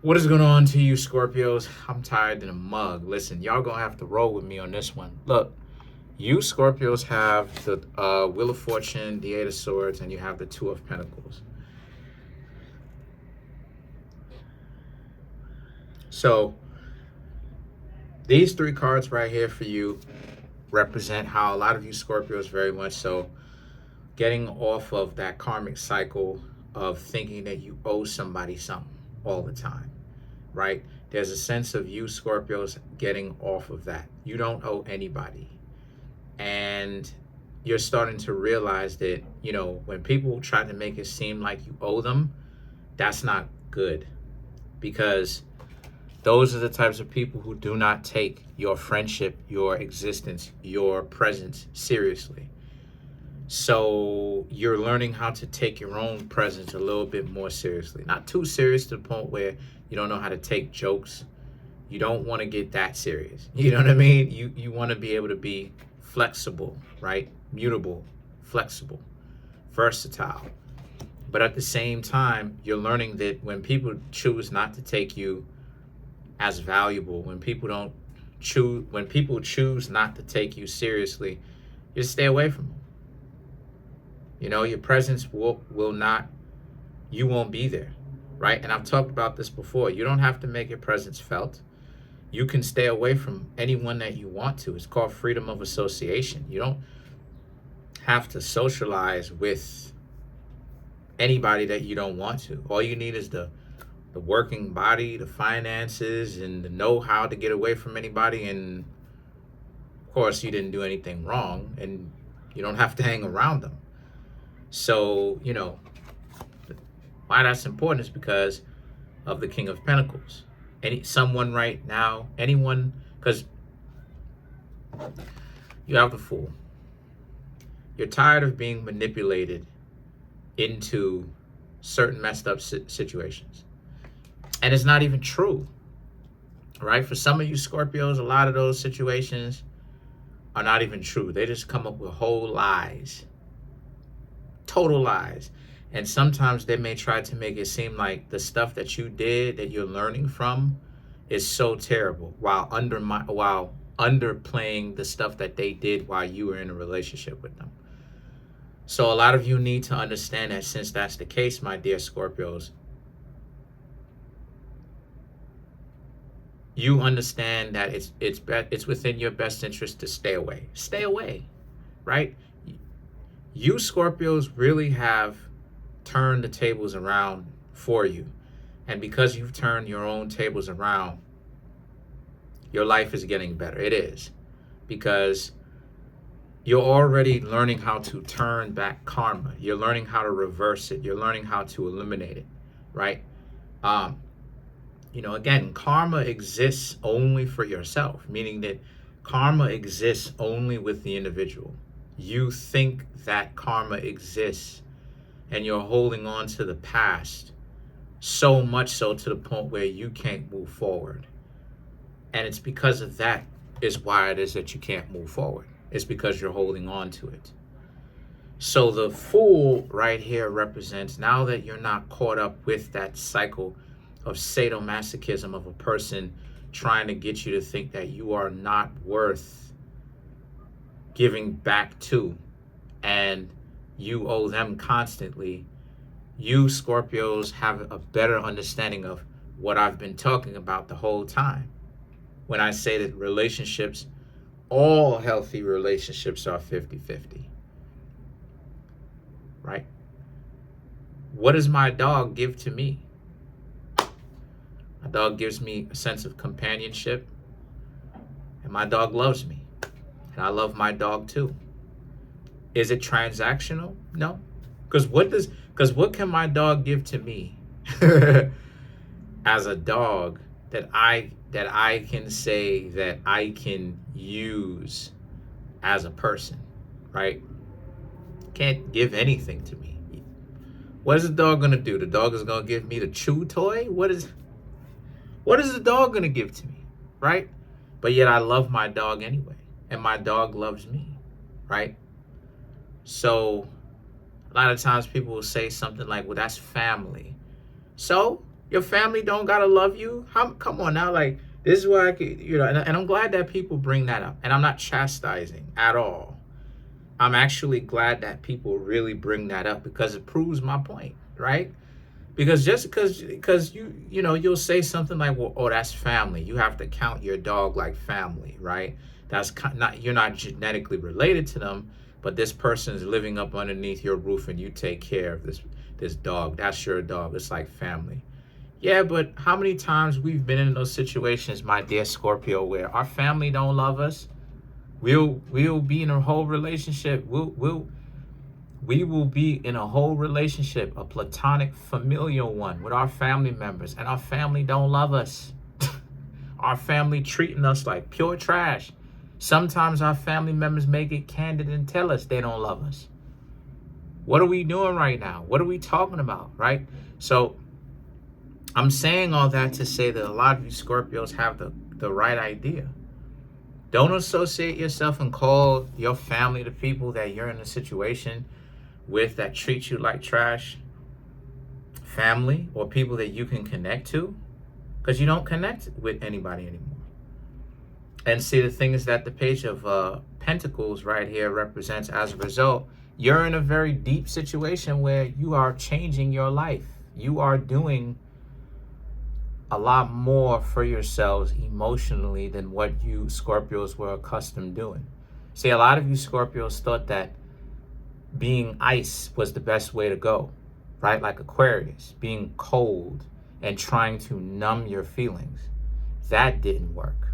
What is going on to you, Scorpios? I'm tired than a mug. Listen, y'all gonna have to roll with me on this one. Look, you Scorpios have the Wheel of Fortune, the Eight of Swords, and you have the Two of Pentacles. So these three cards right here for you represent how a lot of you Scorpios very much so getting off of that karmic cycle of thinking that you owe somebody something all the time, right? There's a sense of you Scorpios getting off of that. You don't owe anybody. And you're starting to realize that, when people try to make it seem like you owe them, that's not good, because those are the types of people who do not take your friendship, your existence, your presence seriously. So you're learning how to take your own presence a little bit more seriously. Not too serious to the point where you don't know how to take jokes. You don't want to get that serious. You know what I mean? You want to be able to be flexible, right? Mutable, flexible, versatile. But at the same time, you're learning that when people choose not to take you as valuable, when people choose not to take you seriously, you stay away from them. Your presence will not, you won't be there, right? And I've talked about this before. You don't have to make your presence felt. You can stay away from anyone that you want to. It's called freedom of association. You don't have to socialize with anybody that you don't want to. All you need is the working body, the finances, and the know-how to get away from anybody. And of course, you didn't do anything wrong, and you don't have to hang around them. So, why that's important is because of the King of Pentacles. Someone right now, anyone, because you have the Fool. You're tired of being manipulated into certain messed up situations. And it's not even true, right? For some of you Scorpios, a lot of those situations are not even true. They just come up with whole lies. Total lies. And sometimes they may try to make it seem like the stuff that you did, that you're learning from, is so terrible, while underplaying the stuff that they did while you were in a relationship with them. So a lot of you need to understand that since that's the case, my dear Scorpios, you understand that it's within your best interest to stay away. Stay away, right? You Scorpios really have turned the tables around for you. And because you've turned your own tables around, your life is getting better. It is. Because you're already learning how to turn back karma. You're learning how to reverse it. You're learning how to eliminate it, right? Again, karma exists only for yourself, meaning that karma exists only with the individual. You think that karma exists, and you're holding on to the past so much so to the point where you can't move forward. And it's because of that is why it is that you can't move forward. It's because you're holding on to it. So the Fool right here represents, now that you're not caught up with that cycle of sadomasochism of a person trying to get you to think that you are not worth giving back to, and you owe them constantly, you Scorpios have a better understanding of what I've been talking about the whole time. When I say that relationships, all healthy relationships are 50-50, right? What does my dog give to me? My dog gives me a sense of companionship, and my dog loves me, and I love my dog too. Is it transactional? No. Because what can my dog give to me as a dog that I can say that I can use as a person, right? Can't give anything to me. What is the dog gonna do? The dog is gonna give me the chew toy? What is the dog gonna give to me, right? But yet I love my dog anyway, and my dog loves me, right? So a lot of times people will say something like, well, that's family. So Your family don't gotta love you. Come on now, like this is why I could, and I'm glad that people bring that up. And I'm not chastising at all. I'm actually glad that people really bring that up because it proves my point, right? Because just because you'll say something like, well, oh, that's family. You have to count your dog like family, right? That's not, you're not genetically related to them, but this person is living up underneath your roof and you take care of this dog. That's your dog. It's like family. Yeah, but how many times we've been in those situations, my dear Scorpio, where our family don't love us? We'll be in a whole relationship. We will be in a whole relationship, a platonic familial one with our family members, and our family don't love us. Our family treating us like pure trash. Sometimes our family members may get candid and tell us they don't love us. What are we doing right now? What are we talking about, right? So I'm saying all that to say that a lot of you Scorpios have the right idea. Don't associate yourself and call your family the people that you're in a situation with that treat you like trash family or people that you can connect to, because you don't connect with anybody anymore. And see, the thing is that the Page of Pentacles right here represents, as a result, you're in a very deep situation where you are changing your life. You are doing a lot more for yourselves emotionally than what you Scorpios were accustomed doing. See, a lot of you Scorpios thought that being ice was the best way to go, right? Like Aquarius, being cold and trying to numb your feelings. That didn't work.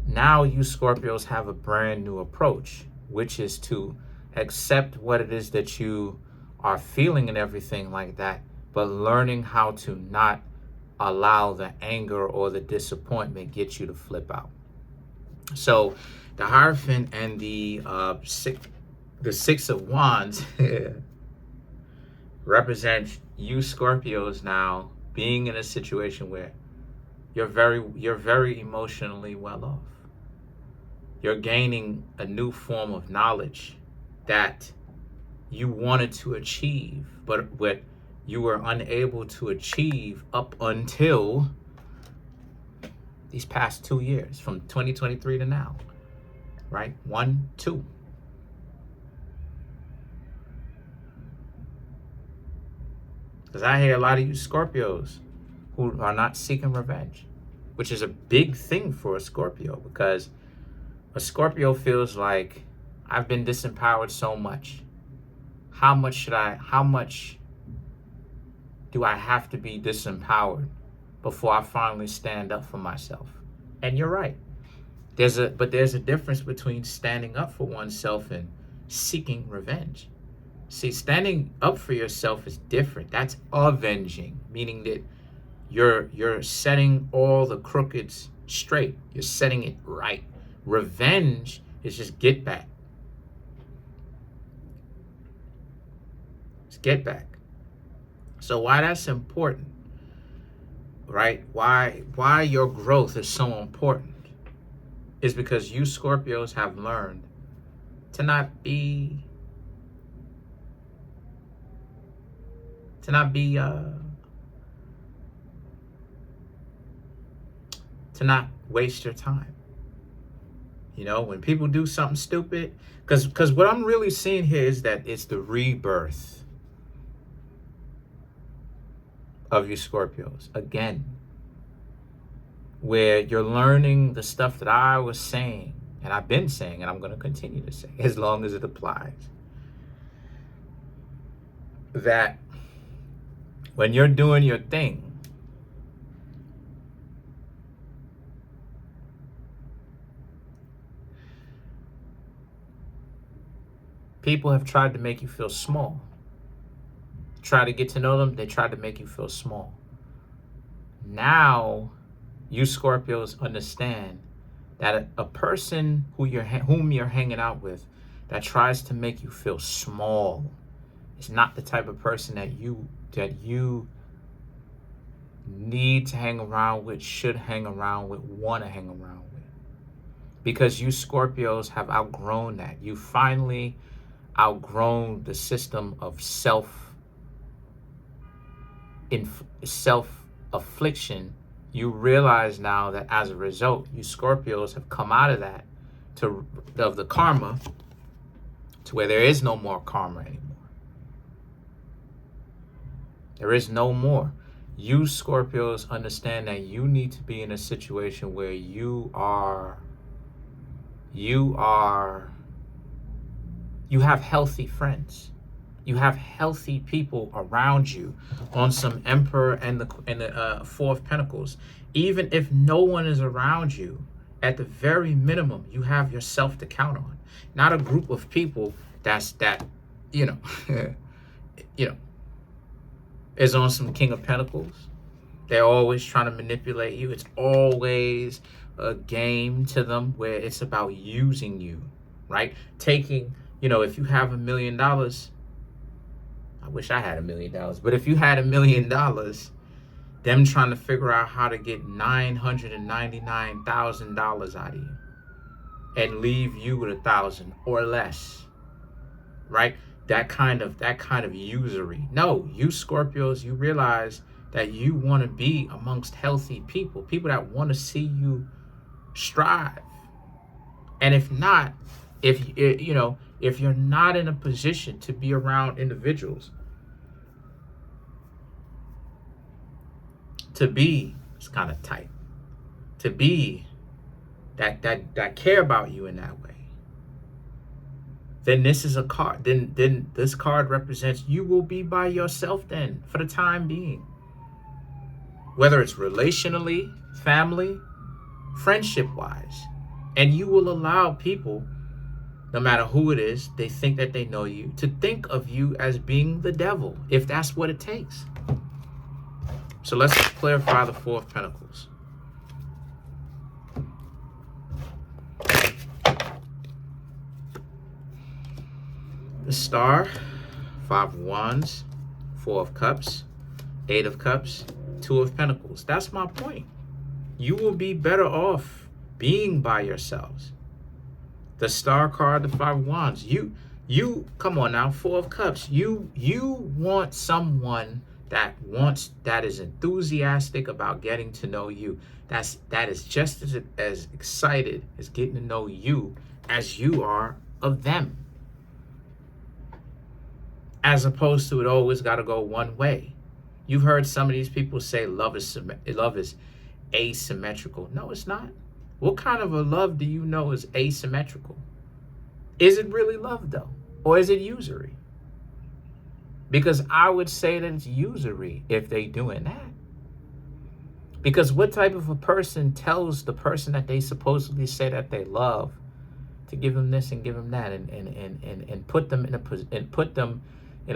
Now you Scorpios have a brand new approach, which is to accept what it is that you are feeling and everything like that, but learning how to not allow the anger or the disappointment get you to flip out. So the Hierophant and the Six of Wands represents you Scorpios now being in a situation where you're very emotionally well off. You're gaining a new form of knowledge that you wanted to achieve, but what you were unable to achieve up until these past 2 years, from 2023 to now, right? 1, 2. Because I hear a lot of you Scorpios who are not seeking revenge, which is a big thing for a Scorpio, because a Scorpio feels like, I've been disempowered so much. How much do I have to be disempowered before I finally stand up for myself? And you're right. There's a difference between standing up for oneself and seeking revenge. See, standing up for yourself is different. That's avenging, meaning that you're setting all the crookeds straight. You're setting it right. Revenge is just get back. It's get back. So why that's important, right? Why your growth is so important is because you Scorpios have learned to not waste your time. You know, when people do something stupid, because what I'm really seeing here is that it's the rebirth of you Scorpios again, where you're learning the stuff that I was saying, and I've been saying, and I'm going to continue to say as long as it applies, that when you're doing your thing, people have tried to make you feel small. Try to get to know them, they tried to make you feel small. Now, you Scorpios understand that a person whom you're hanging out with that tries to make you feel small is not the type of person that you need to hang around with, should hang around with, want to hang around with. Because you Scorpios have outgrown that. You finally outgrown the system of self affliction, you realize now that as a result, you Scorpios have come out of that of the karma to where there is no more karma anymore. There is no more. You Scorpios understand that you need to be in a situation where you have healthy friends. You have healthy people around you on some Emperor and the Four of Pentacles. Even if no one is around you, at the very minimum, you have yourself to count on. Not a group of people you know, is on some King of Pentacles. They're always trying to manipulate you. It's always a game to them where it's about using you, right? Taking, if you have $1 million, I wish I had $1 million, but if you had $1 million, them trying to figure out how to get $999,000 out of you and leave you with 1,000 or less, right? That kind of usury. No, you Scorpios, you realize that you want to be amongst healthy people that want to see you strive. And if not, if you're not in a position to be around individuals, it's kind of tight, to be that care about you in that way, then this is a card. Then this card represents you will be by yourself then for the time being. Whether it's relationally, family, friendship-wise. And you will allow people, no matter who it is, they think that they know you, to think of you as being the devil, if that's what it takes. So let's clarify the Four of Pentacles. The Star, Five of Wands, Four of Cups, Eight of Cups, Two of Pentacles. That's my point. You will be better off being by yourselves. The Star card, the Five of Wands. You come on now, Four of Cups. You want someone that is enthusiastic about getting to know you. That is just as excited as getting to know you as you are of them. As opposed to it always got to go one way. You've heard some of these people say love is asymmetrical. No, it's not. What kind of a love do you know is asymmetrical? Is it really love though? Or is it usury? Because I would say that it's usury if they're doing that. Because what type of a person tells the person that they supposedly say that they love to give them this and give them that and put them in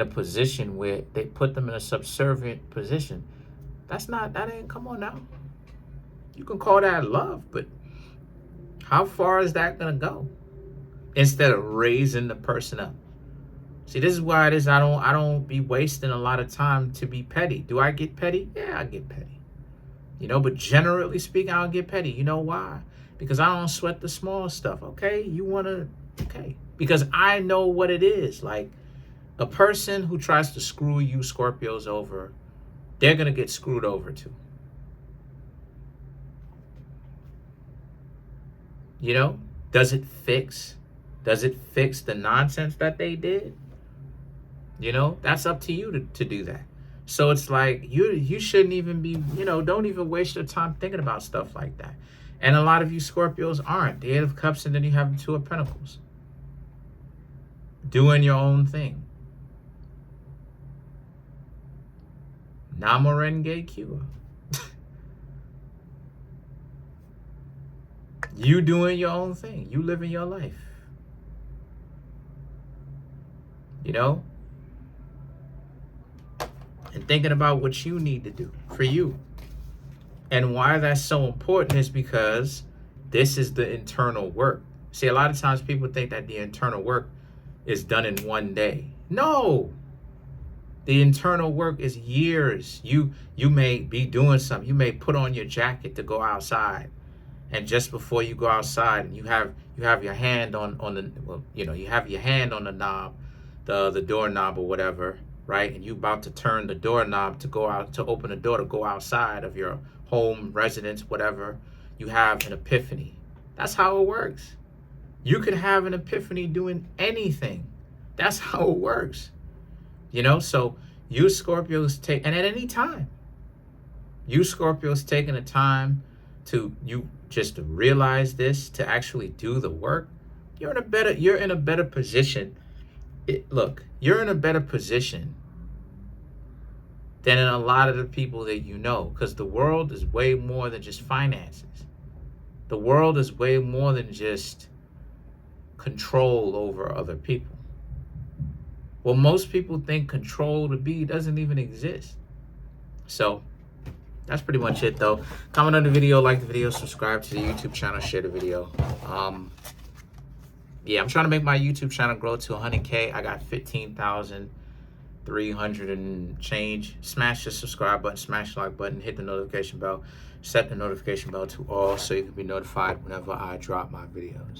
a position where they put them in a subservient position? Come on now. You can call that love, but how far is that gonna go? Instead of raising the person up. See, this is why it is I don't be wasting a lot of time to be petty. Do I get petty? Yeah, I get petty. But generally speaking, I don't get petty. You know why? Because I don't sweat the small stuff. Okay, okay. Because I know what it is. Like, a person who tries to screw you Scorpios over, they're going to get screwed over too. Does it fix the nonsense that they did? That's up to you to do that. So it's like, you shouldn't even be, don't even waste your time thinking about stuff like that. And a lot of you Scorpios aren't. The Eight of Cups, and then you have the Two of Pentacles. Doing your own thing. Namorenge Kua. You doing your own thing. You living your life. And thinking about what you need to do for you. And why that's so important is because this is the internal work. See, a lot of times people think that the internal work is done in one day. No. The internal work is years. You may be doing something. You may put on your jacket to go outside. And just before you go outside, and you have your hand on the you have your hand on the knob, the doorknob or whatever, right? And you about to turn the doorknob to go out, to open the door to go outside of your home, residence, whatever, you have an epiphany. That's how it works. You can have an epiphany doing anything. That's how it works. You know, so you Scorpios take, and at any time, you Scorpios taking the time to just to realize this, to actually do the work, you're in a better position. Look, you're in a better position than in a lot of the people that you know, because the world is way more than just finances. The world is way more than just control over other people. Well, most people think control to be doesn't even exist. So that's pretty much it, though. Comment on the video, like the video, subscribe to the YouTube channel, share the video. Yeah, I'm trying to make my YouTube channel grow to 100K. I got 15,300 and change. Smash the subscribe button, smash the like button, hit the notification bell, set the notification bell to all so you can be notified whenever I drop my videos.